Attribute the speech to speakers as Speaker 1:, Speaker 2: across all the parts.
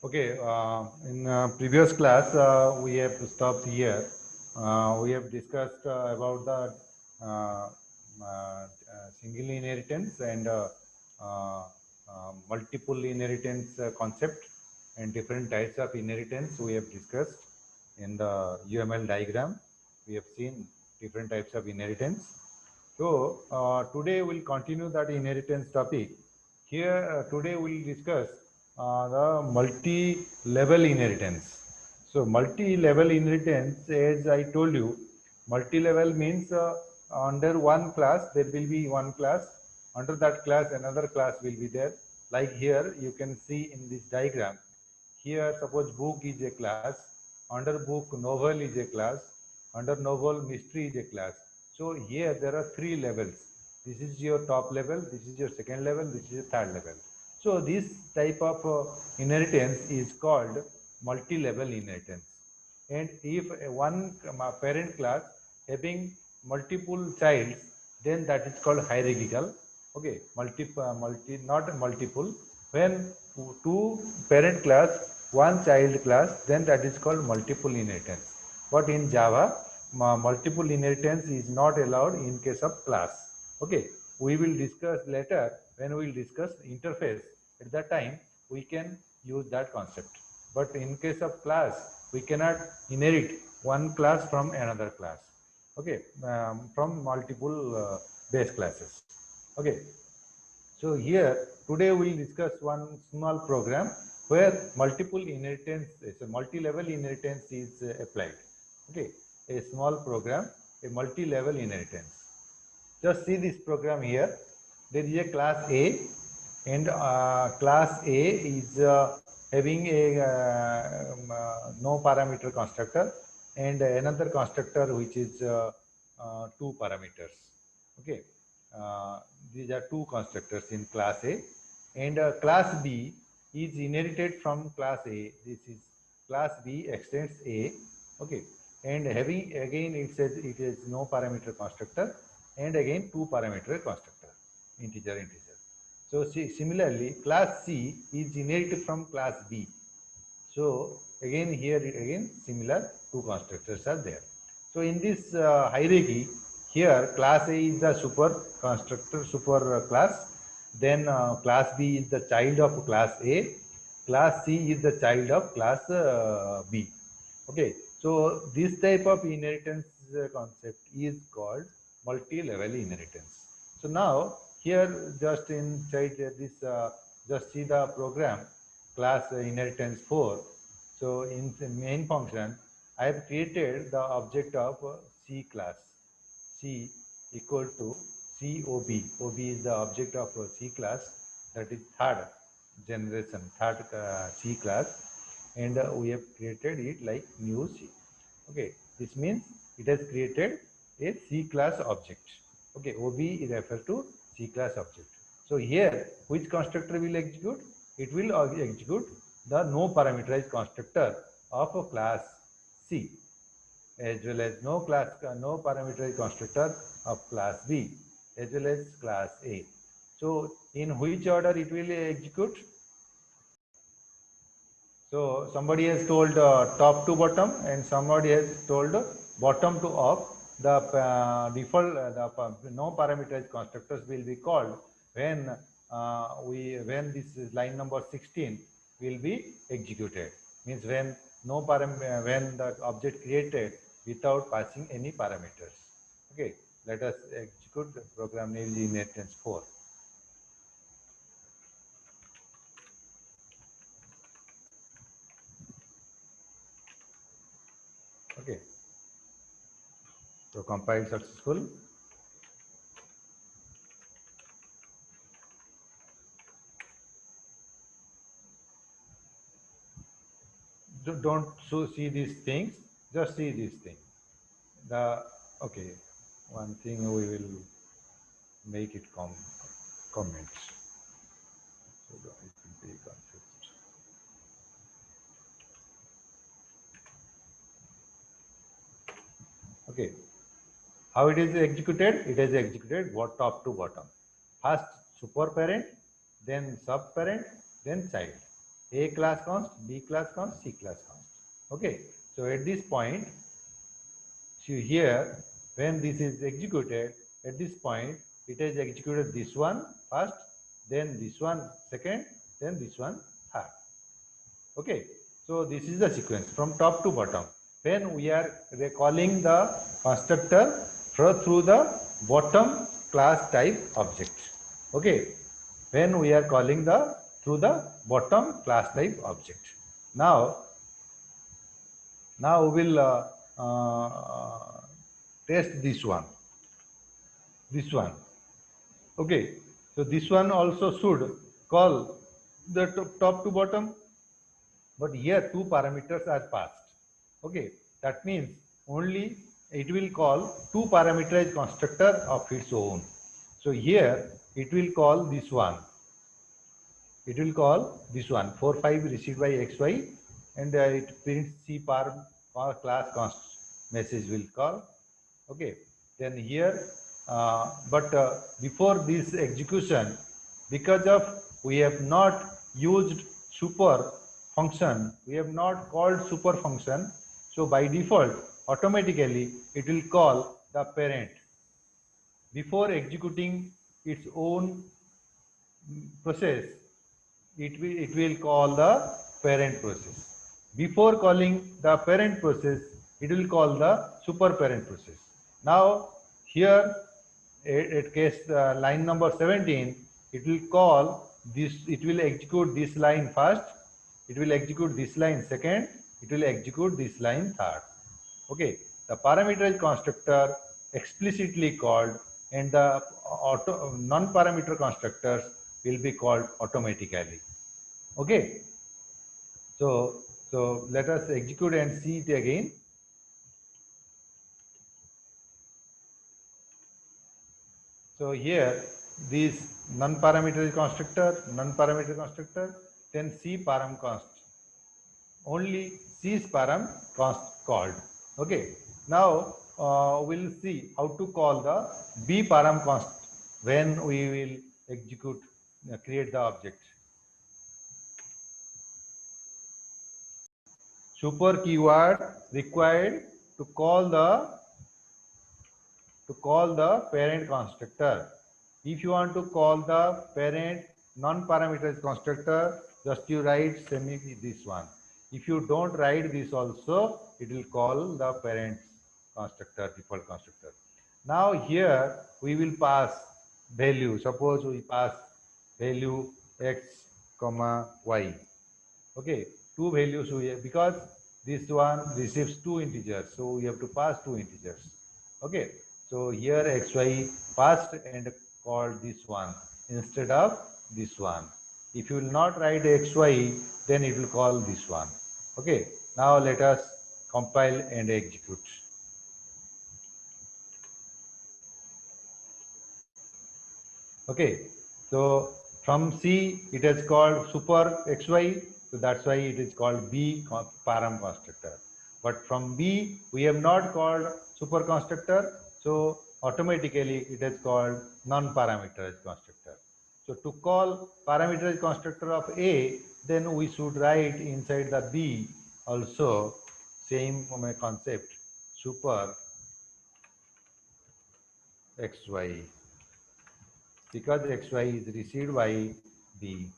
Speaker 1: Okay, in previous class, we have stopped here. We have discussed about the single inheritance and uh, multiple inheritance concept and different types of inheritance we have discussed in the UML diagram. We have seen different types of inheritance. So today we'll continue that inheritance topic. Here today we'll discuss the multi-level inheritance. So multi-level inheritance, as I told you, multi-level means under one class there will be one class. Under that class another class will be there. Like here you can see in this diagram. Here suppose book is a class. Under book novel is a class. Under novel mystery is a class. So here there are three levels. This is your top level, this is your second level, this is your third level. So this type of inheritance is called multi-level inheritance. And if one parent class having multiple childs, then that is called hierarchical. Okay, not multiple. When two parent class, one child class, then that is called multiple inheritance. But in Java, multiple inheritance is not allowed in case of class. Okay, we will discuss later when we will discuss interface. At that time, we can use that concept. But in case of class, we cannot inherit one class from another class. Okay, from multiple base classes. Okay, so here today we will discuss one small program where multiple inheritance, so multi-level inheritance is applied. Okay, a small program, a multi-level inheritance. Just see this program here. There is a class A, and class A is having a no parameter constructor and another constructor which is two parameters. Okay, uh, these are two constructors in class A, and class B is inherited from class A. This is class B extends A. Okay, and having again it says it is no parameter constructor and again two parameter constructor, integer. So see, similarly class C is inherited from class B. So again here again similar two constructors are there. So in this hierarchy here class A is the super constructor, super class, then class B is the child of class A, class C is the child of class B. Okay, so this type of inheritance concept is called multi-level inheritance. So now here just inside this, just see the program class inheritance 4. So in the main function, I have created the object of C class. C equal to COB. OB is the object of C class, that is third generation, third C class, and we have created it like new C. Okay, this means it has created a C class object. Okay, OB is referred to C class object. So here, which constructor will execute? It will execute the no parameterized constructor of a class C, as well as no parameterized constructor of class B, as well as class A. So in which order it will execute? So somebody has told top to bottom, and somebody has told bottom to up. The default the no parameterized constructors will be called when when this is line number 16 will be executed. Means when no when the object created without passing any parameters. Okay, let us execute the program named inheritance 4. Okay, so compiled successful. Don't see these things, just see these things. The okay, one thing we will make it comments. So it will be confused. Okay, how it is executed? It is executed what top to bottom. First super parent, then sub parent, then child. A class const, B class const, C class const. Okay, so at this point, so here, when this is executed, at this point, it has executed this one first, then this one second, then this one third. Okay, so this is the sequence from top to bottom. When we are calling the constructor through the bottom class type object. Okay, when we are calling the through the bottom class type object. Now we will test this one. Okay, so this one also should call the top to bottom, but here two parameters are passed. Okay, that means only it will call two parameterized constructor of its own. So here it will call this one. It will call this one 4 5 received by xy, and it prints C parm or class const message will call. Okay, then here but before this execution, because of we have not used super function, we have not called super function, so by default automatically it will call the parent before executing its own process. It will call the parent process. Before calling the parent process, it will call the super parent process. Now here at case line number 17, it will call this, it will execute this line first, it will execute this line second, it will execute this line third. Okay, the parameterized constructor explicitly called, and the non-parameter constructors will be called automatically. Okay, so let us execute and see it again. So here this non-parameterized constructor, then C param const. Only C's param const called. Okay. Now we'll see how to call the B param const when we will execute, create the object. Super keyword required to call the parent constructor. If you want to call the parent non-parameterized constructor, just you write semi this one. If you don't write this also, it will call the parent constructor, default constructor. Now here we will pass value. Suppose we pass value x comma y. Okay, two values we have, because this one receives two integers, so we have to pass two integers. Okay, so here xy passed and called this one instead of this one. If you will not write xy, then it will call this one. Okay, now let us compile and execute. Okay, so from C it has called super xy, so that's why it is called B param constructor. But from B we have not called super constructor, so automatically it is called non-parameterized constructor. So to call parameterized constructor of A, then we should write inside the B also same concept, super xy, because xy is received by B.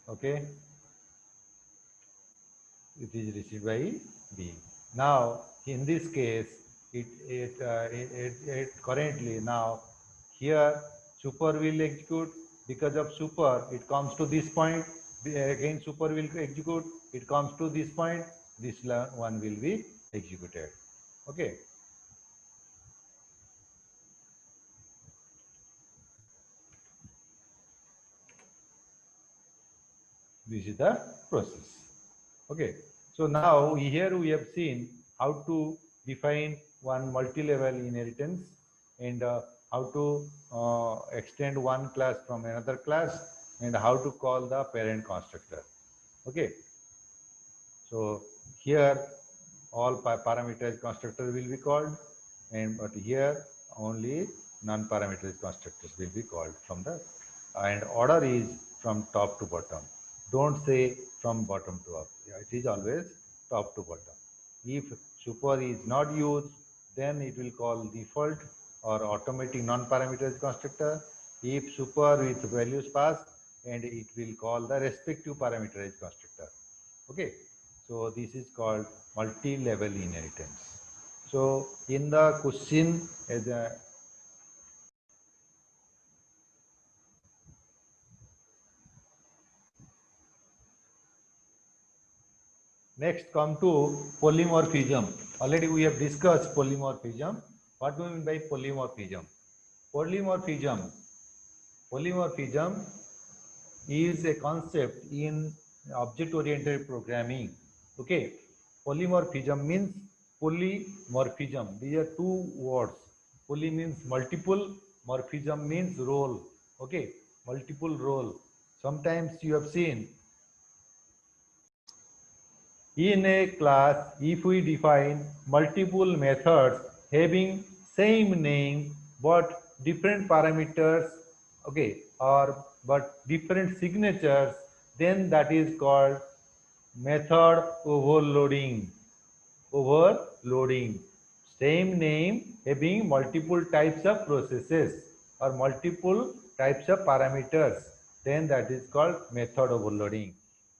Speaker 1: Okay, it is received by B. Now in this case, it currently now here super will execute. Because of super, it comes to this point. Again super will execute. It comes to this point. This one will be executed. Okay. This is the process. Okay, so now here we have seen how to define one multi-level inheritance, and how to extend one class from another class, and how to call the parent constructor. Okay, so here all parameterized constructor will be called, and but here only non-parameterized constructors will be called from the, and order is from top to bottom. Don't say from bottom to up. It is always top to bottom. If super is not used, then it will call default or automatic non-parameterized constructor. If super with values passed, and it will call the respective parameterized constructor. Okay, so this is called multi-level inheritance. So in the question, as a next come to polymorphism. Already we have discussed polymorphism. What do we mean by polymorphism? Polymorphism. Polymorphism is a concept in object-oriented programming. Okay, polymorphism means polymorphism. These are two words. Poly means multiple, morphism means role. Okay, multiple role. Sometimes you have seen in a class, if we define multiple methods having same name but different parameters, okay, or but different signatures, then that is called method overloading. Overloading. Same name having multiple types of processes or multiple types of parameters, then that is called method overloading.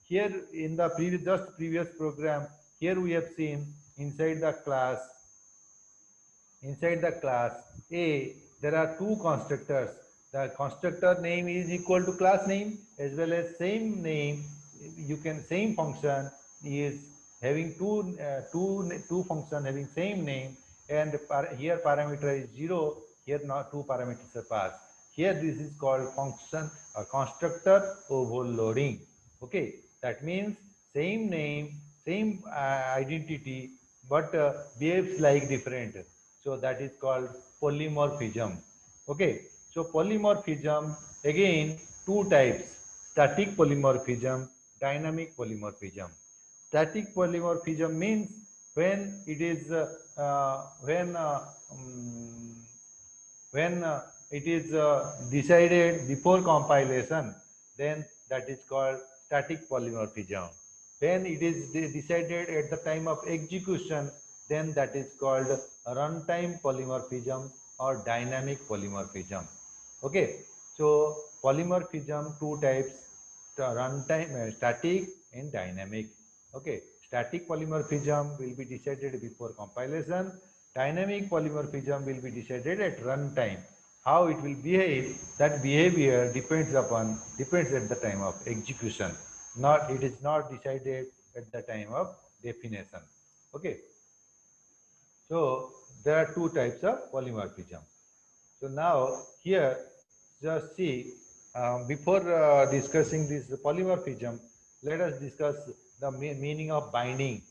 Speaker 1: Here in the previous program, here we have seen inside the class A, there are two constructors. The constructor name is equal to class name, as well as same name. You can same function is having two function having same name, and here parameter is 0. Here not two parameters are passed. Here this is called function or constructor overloading. Okay, that means same name, same identity, but behaves like different. So that is called polymorphism. Okay, so polymorphism, again two types: static polymorphism, dynamic polymorphism. Static polymorphism means when it is when it is decided before compilation, then that is called static polymorphism. When it is decided at the time of execution, then that is called runtime polymorphism or dynamic polymorphism. Okay, so polymorphism two types: runtime, static and dynamic. Okay, static polymorphism will be decided before compilation. Dynamic polymorphism will be decided at runtime. How it will behave, that behavior depends at the time of execution. Not it is not decided at the time of definition. Okay. So there are two types of polymorphism. So now here just see before discussing this polymorphism, let us discuss the meaning of binding.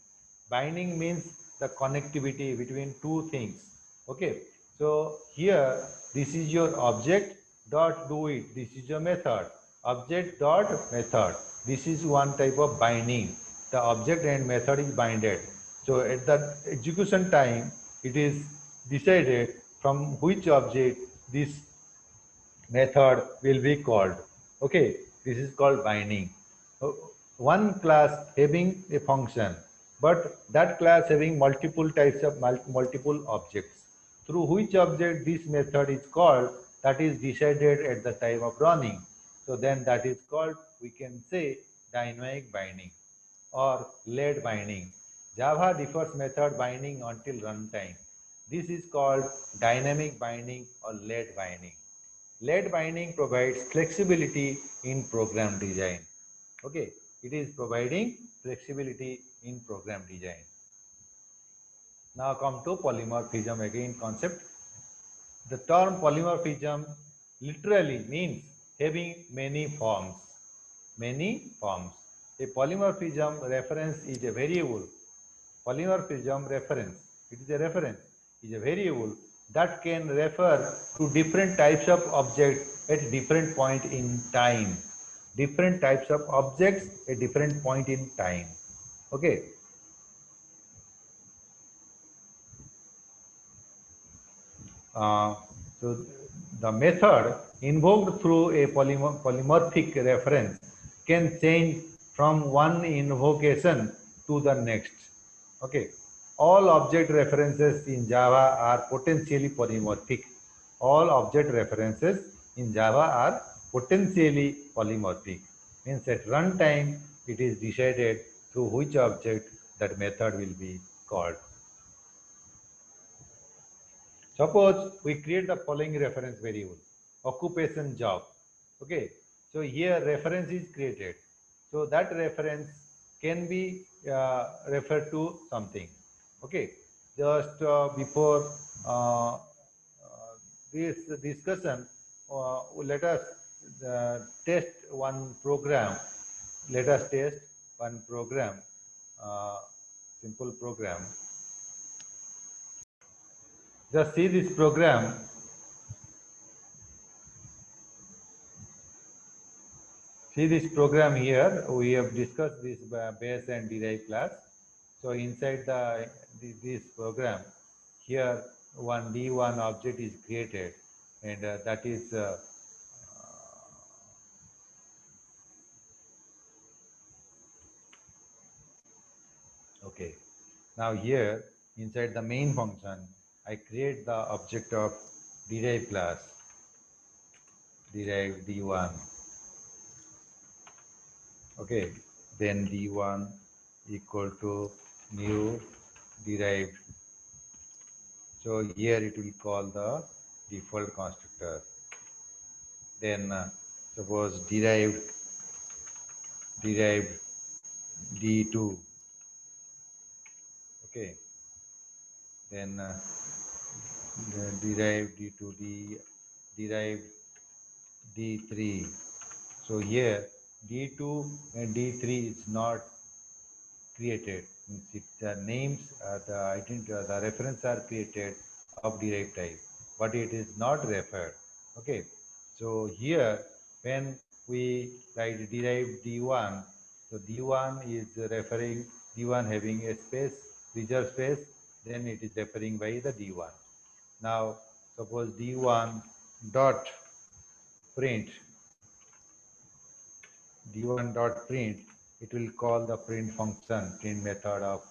Speaker 1: Binding means the connectivity between two things. Okay. So here this is your object dot do it. This is your method. Object dot method. This is one type of binding. The object and method is binded. So at the execution time, it is decided from which object this method will be called. Okay, this is called binding. Uh, One class having a function, but that class having multiple types of multiple objects, through which object this method is called, that is decided at the time of running. So then that is called, we can say, dynamic binding or late binding. Java defers method binding until runtime. This is called dynamic binding or late binding. Late binding provides flexibility in program design. Okay, it is providing flexibility in program design. Now come to polymorphism again concept. The term polymorphism literally means having many forms. Many forms. A polymorphism reference is a variable. Polymorphism reference, it is a reference, is a variable that can refer to different types of objects at different point in time. Different types of objects at different point in time. Okay. Uh, so The method invoked through a polymorphic reference can change from one invocation to the next. Okay. All object references in Java are potentially polymorphic. All object references in Java are potentially polymorphic. Means at runtime, it is decided through which object that method will be called. Suppose we create the following reference variable, occupation job. Okay, so here reference is created. So that reference can be referred to something. Okay, just before this discussion, let us test one program. Let us test one program, uh, simple program. Just see this program. See this program here, we have discussed this base and derived class. So inside this program, here one D1 object is created, and that is okay. Now here inside the main function, I create the object of derived class, derived D1. Okay, then D1 equal to new derived. So here it will call the default constructor. Then suppose derived D2. Okay. Then the derived D2, derived D3. So here D2 and D3 is not created. The names, the identity, the reference are created of derived type, but it is not referred. Okay. So here when we write derived D1, so D1 is referring D1 having a space, reserved space, then it is referring by the D1. Now suppose D1 dot print, D1 dot print, it will call the print function, print method of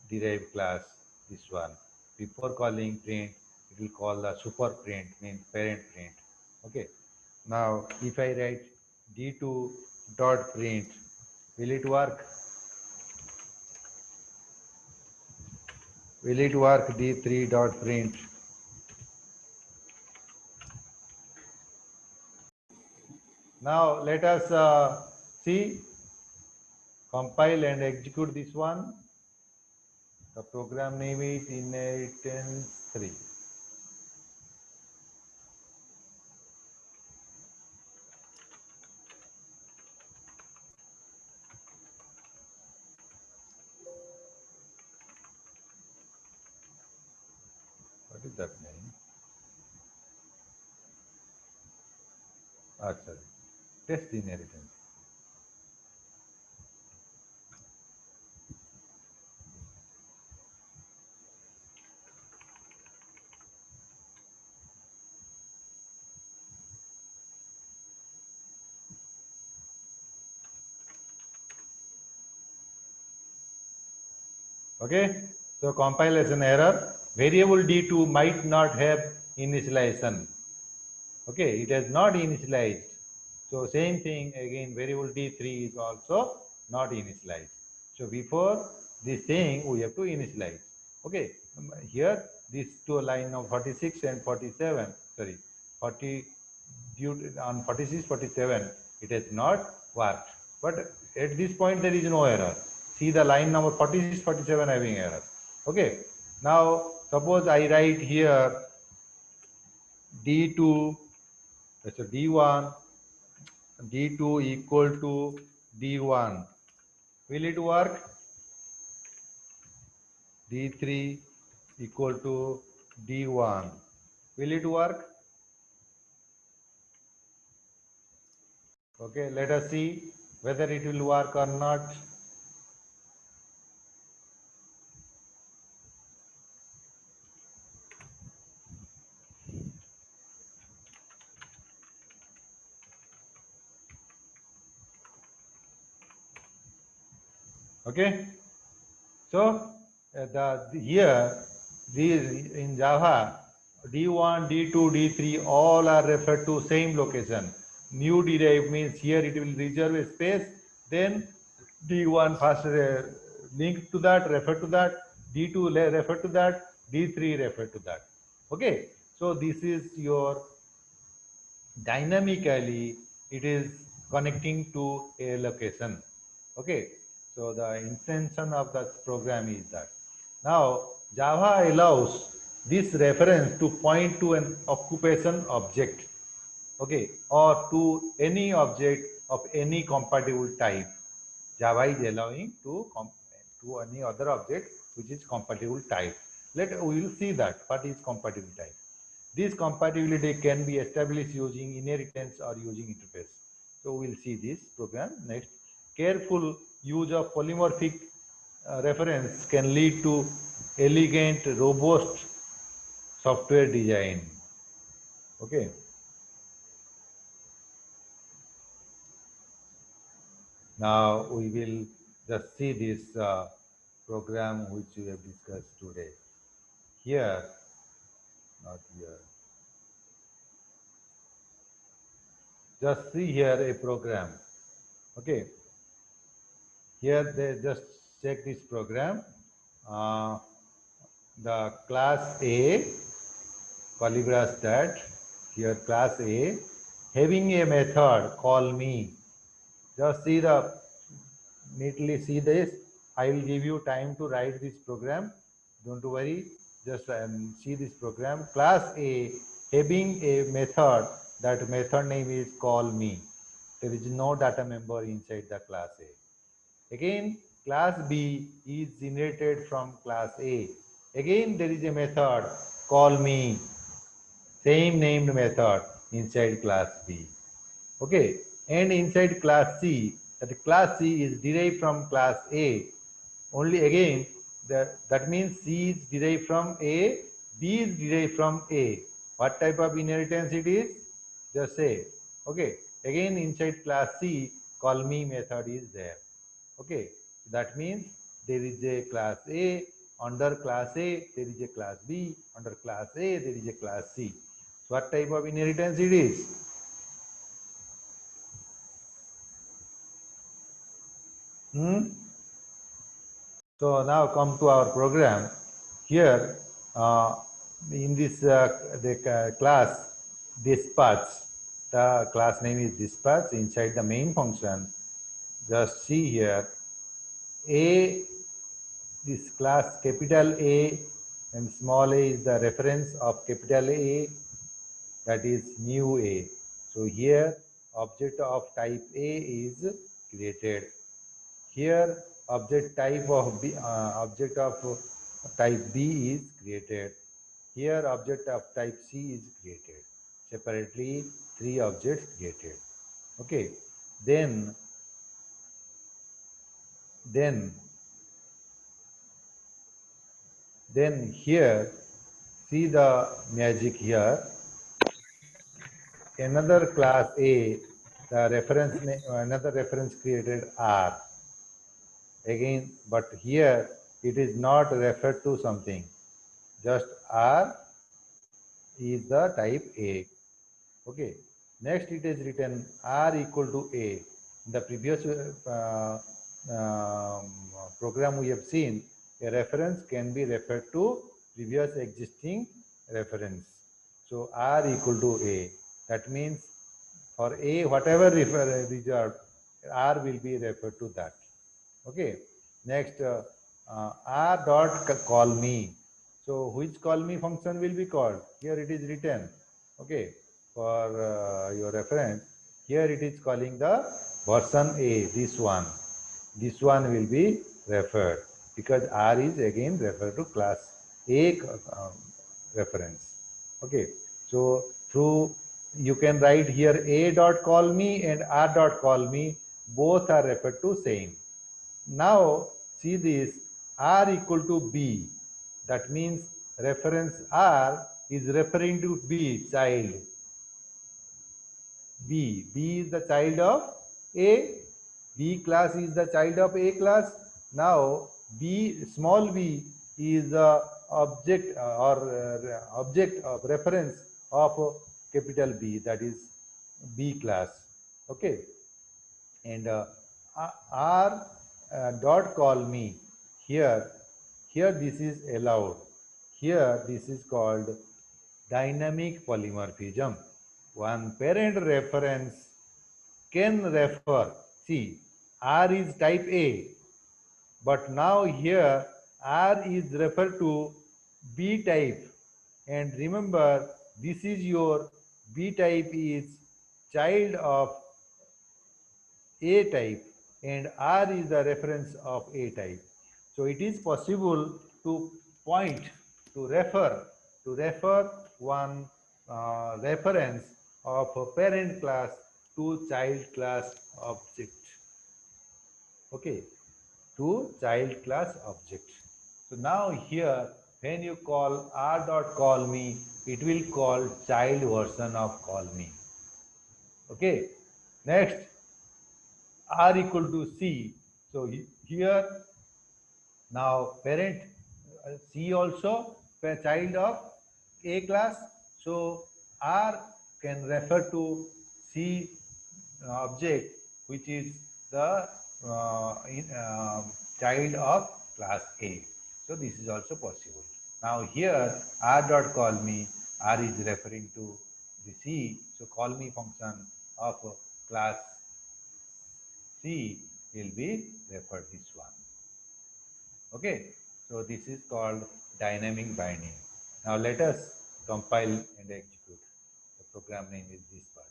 Speaker 1: derived class, this one. Before calling print, it will call the super print, means parent print. Okay. Now, if I write D2 dot print, will it work? Will it work D3 dot print? Now, let us see, compile and execute this one. The program name is inheritance3. What is that name? Sorry. Test inheritance. Okay, so compilation error. Variable D2 might not have initialization. Okay, it has not initialized. So same thing again, variable D3 is also not initialized. So before this thing, we have to initialize. Okay, here these two line of 46 and 47, sorry, 40 due to, on 46, 47, it has not worked. But at this point, there is no error. See the line number 46, 47 having error. Okay, now suppose I write here D2, that's a D1, D2 equal to D1. Will it work? D3 equal to D1. Will it work? Okay, let us see whether it will work or not. Okay. So here these in Java D1, D2, D3 all are referred to same location. New derive means here it will reserve a space. Then D1 first link to that, refer to that. D2 refer to that. D3 refer to that. Okay. So this is your dynamically it is connecting to a location. Okay. So the intention of the program is that. Now Java allows this reference to point to an occupation object, okay, or to any object of any compatible type. Java is allowing to any other object which is compatible type. We will see that what is compatible type. This compatibility can be established using inheritance or using interface. So we'll see this program next. Careful use of polymorphic reference can lead to elegant, robust software design. Okay. Now we will just see this program which we have discussed today. Here, not here. Just see here a program. Okay. Here they just check this program. The class A, polygraph that. Here class A, having a method call me. Just see the neatly see this. I will give you time to write this program. Don't worry. Just see this program. Class A having a method. That method name is call me. There is no data member inside the class A. Again, class B is generated from class A. Again, there is a method call me. Same named method inside class B. Okay, and inside class C, that class C is derived from class A. Only again, that means C is derived from A, B is derived from A. What type of inheritance it is? Just say. Okay, again inside class C, call me method is there. Okay, that means there is a class A, under class A, there is a class B, under class A, there is a class C. So what type of inheritance it is? So now come to our program. Here in this class dispatch, the class name is dispatch. Inside the main function, just see here A, this class capital A and small a is the reference of capital A, that is new A. So here object of type A is created. Here object type of type B is created. Here object of type C is created. Separately 3 objects created. Okay. Then here see the magic here. Another class A, the reference another reference created R. Again, but here it is not referred to something. Just R is the type A. Okay. Next it is written R equal to A. In the previous program we have seen, a reference can be referred to previous existing reference. So R equal to A. That means for A, whatever reserved, R will be referred to that. Okay. Next, R dot call me. So which call me function will be called? Here it is written. Okay. For your reference, here it is calling the version A, this one. This one will be referred because R is again referred to class A reference. Okay. So through you can write here A dot call me and R dot call me, both are referred to same. Now see this R equal to B. That means reference R is referring to B, child. B is the child of A. B class is the child of A class. Now B, small b is the object object of reference of capital B, that is B class. Okay, and R dot call me here. Here this is allowed. Here this is called dynamic polymorphism. One parent reference can refer. See, R is type A, but now here R is referred to B type. And remember, this is your B type is child of A type, and R is the reference of A type. So it is possible to point, to refer one reference of a parent class to child class object. Okay, to child class object. So now here, when you call R dot call me, it will call child version of call me. Okay, next R equal to C. So here now parent C also child of A class. So R can refer to C object, which is the child of class A. So this is also possible. Now here R dot call me, R is referring to the C. So call me function of class C will be referred this one. Okay, so this is called dynamic binding. Now let us compile and execute. The program name is this part.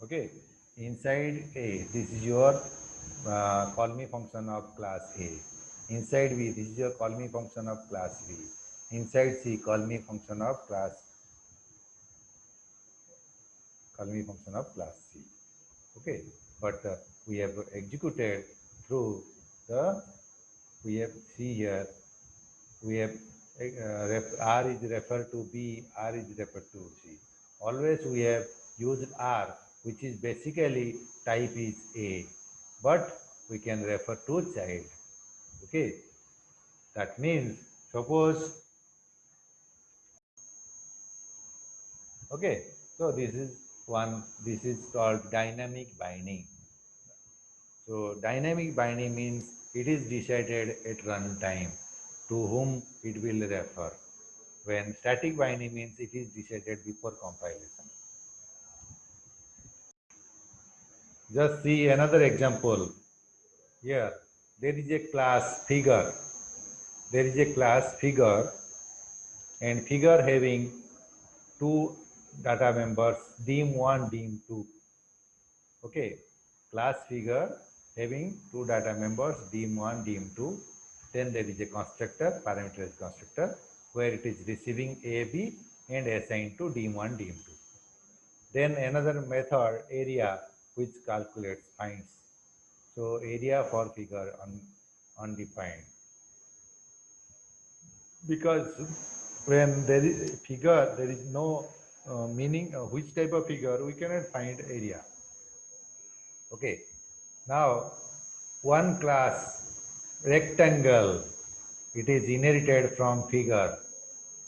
Speaker 1: Okay, inside A, this is your call me function of class A. Inside B, this is your call me function of class B. Inside C, call me function of class C. Okay, but we have executed through the, we have see here, we have R is referred to B, R is referred to C. Always we have used R, which is basically type is A, but we can refer to child. Okay, that means suppose, okay, so this is one, this is called dynamic binding. So dynamic binding means it is decided at runtime to whom it will refer. When static binding means it is decided before compilation. Just see another example. Here, there is a class figure. There is a class figure, and figure having two data members, dim1, dim2. Okay, class figure having two data members, dim1, dim2. Then there is a constructor, parameterized constructor, where it is receiving AB and assigned to dim1, dim2. Then another method, area, which calculates, finds. So area for figure undefined. Because when there is a figure, there is no meaning which type of figure, we cannot find area. Okay. Now, one class rectangle, it is inherited from figure.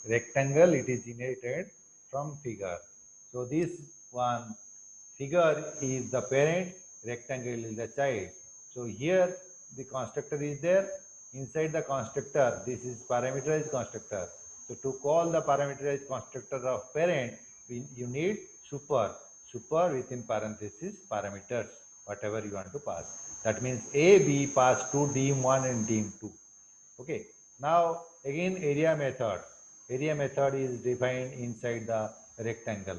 Speaker 1: Rectangle, it is inherited from figure. So this one figure is the parent, rectangle is the child. So here the constructor is there. Inside the constructor, this is parameterized constructor. So to call the parameterized constructor of parent, you need super within parenthesis parameters, whatever you want to pass. That means A, B pass to dim1 and dim2. Okay. Now again area method. Area method is defined inside the rectangle.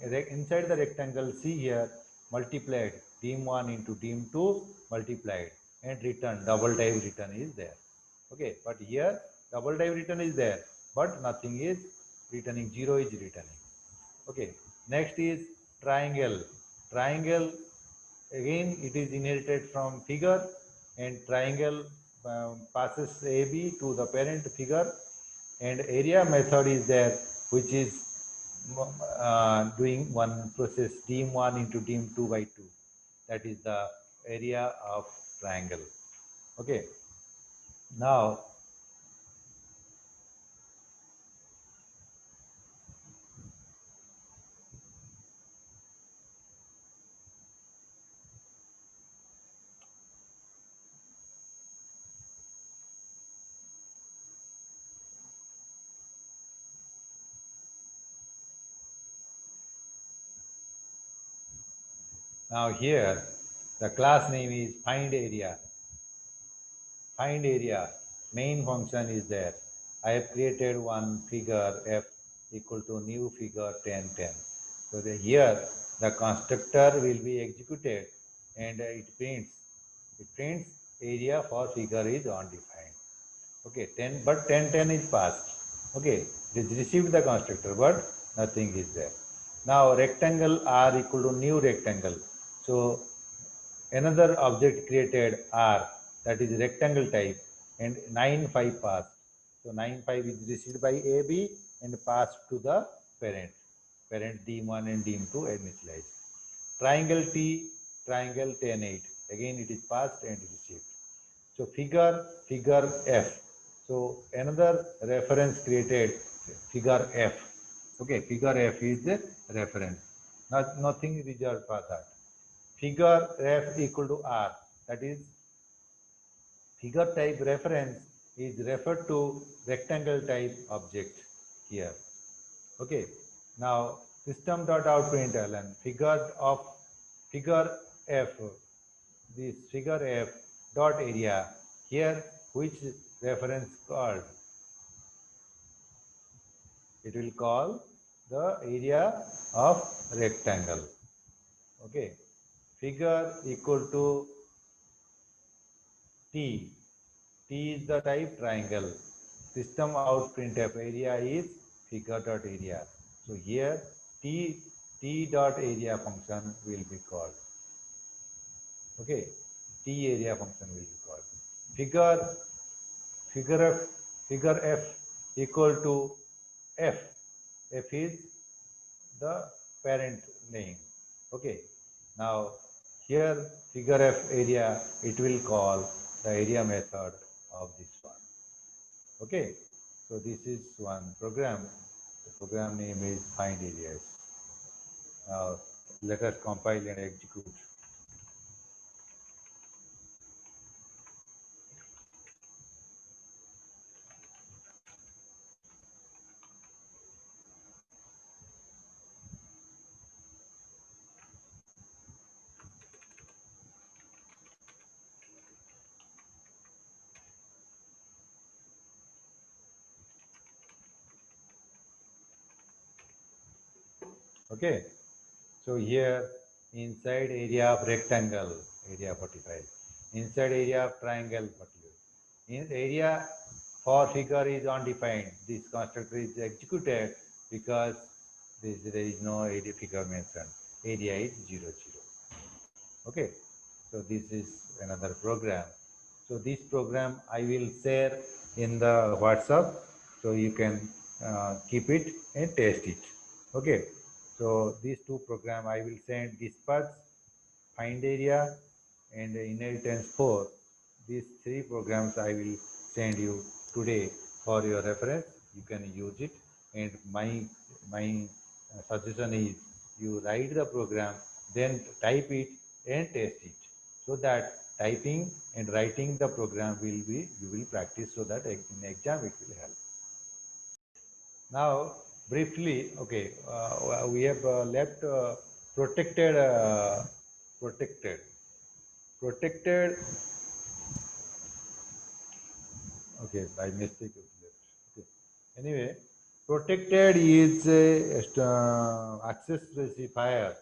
Speaker 1: Inside the rectangle, see here, multiplied dim1 into dim2 multiplied and return, double type return is there. Okay, but here double type return is there, but nothing is returning, 0 is returning. Okay, next is triangle. Triangle, again it is inherited from figure, and triangle passes AB to the parent figure, and area method is there, which is doing one process dim1 into dim2 by 2. That is the area of triangle. Okay. Now, here the class name is find area. Find area, main function is there. I have created one figure f equal to new figure 10, 10. So here the constructor will be executed and it prints area for figure is undefined. Okay, 10, but 10, 10 is passed. Okay, it is received the constructor, but nothing is there. Now rectangle R equal to new rectangle. So another object created R, that is rectangle type, and 9, 5 passed. So 9, 5 is received by AB and passed to the parent. Parent D1 and D2 initialized. Triangle T, triangle 10, 8. Again it is passed and received. So figure F. So another reference created, figure F. Okay, figure F is the reference. Nothing reserved for that. Figure F equal to R. That is, figure type reference is referred to rectangle type object here. Okay. Now system.out.println figure F, this figure F dot area here, which reference called, it will call the area of rectangle. Okay, figure equal to T. T is the type triangle. System out printf area is figure dot area. So here T dot area function will be called. Okay, T area function will be called. Figure F equal to F. F is the parent name. Okay. Now here figure F area, it will call the area method of this one. Okay. So this is one program. The program name is find areas. Now let us compile and execute. Okay. So here inside area of rectangle, area 45. Inside area of triangle 48. In area for figure is undefined. This constructor is executed because there is no area figure mentioned. Area is 0, 0. Okay. So this is another program. So this program I will share in the WhatsApp, so you can keep it and test it. Okay. So these two program I will send dispatch, find area, and inheritance 4. These three programs I will send you today for your reference. You can use it, and my suggestion is you write the program, then type it and test it, so that typing and writing the program will be, you will practice, so that in exam it will help. Now briefly, okay, we have left protected protected protected. Okay, by mistake it left. Okay. Anyway, protected is a access specifier.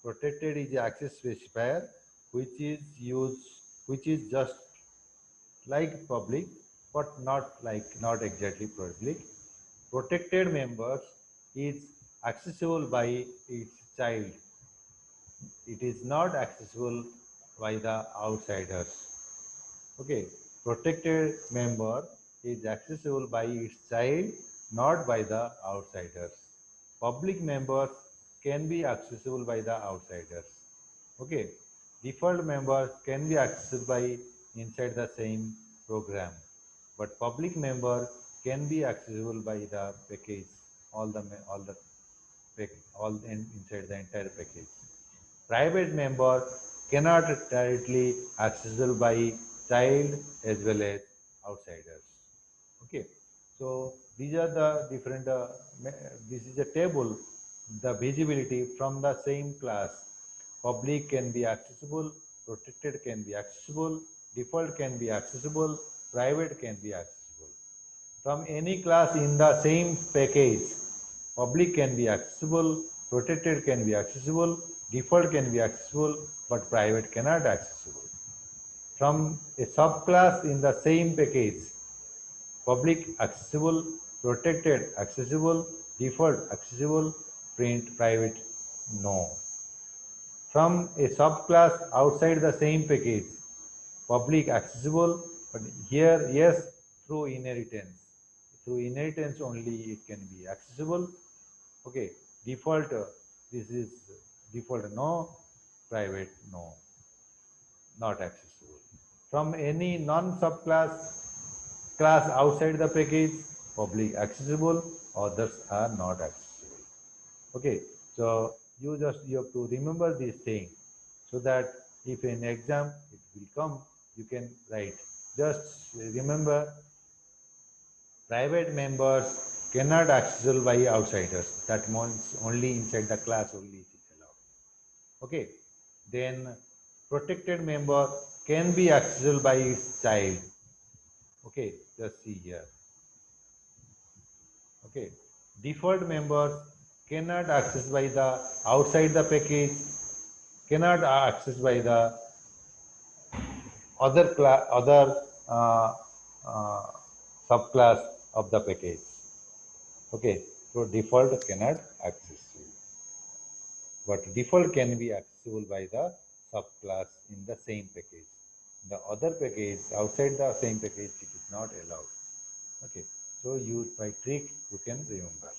Speaker 1: Protected is access specifier which is used, which is just like public, but not exactly public. Protected members is accessible by its child. It is not accessible by the outsiders. Okay. protected member is accessible by its child, not by the outsiders. Public members can be accessible by the outsiders. Okay. Default members can be accessed by inside the same program, but public member can be accessible by the package, all inside the entire package. Private member cannot directly accessible by child as well as outsiders. Okay, so these are the different. This is a table, the visibility from the same class. Public can be accessible, protected can be accessible, default can be accessible, private can be accessible. From any class in the same package, public can be accessible, protected can be accessible, default can be accessible, but private cannot accessible. From a subclass in the same package, public accessible, protected accessible, default accessible, private no. From a subclass outside the same package, public accessible, but here yes, through inheritance. Through inheritance only it can be accessible. Okay, default, this is default no, private no, not accessible. From any non-subclass class outside the package, public accessible, others are not accessible. Okay, so you have to remember this thing so that if in exam it will come, you can write. Just remember, private members cannot accessible by outsiders. That means only inside the class only it is allowed. Okay, then protected member can be accessible by its child. Okay, just see here. Okay, default members cannot access by the outside the package, cannot access by the other uh, subclass of the package. Okay, so default cannot access you, but default can be accessible by the subclass in the same package. The other package outside the same package it is not allowed. Okay, so you by trick you can remember.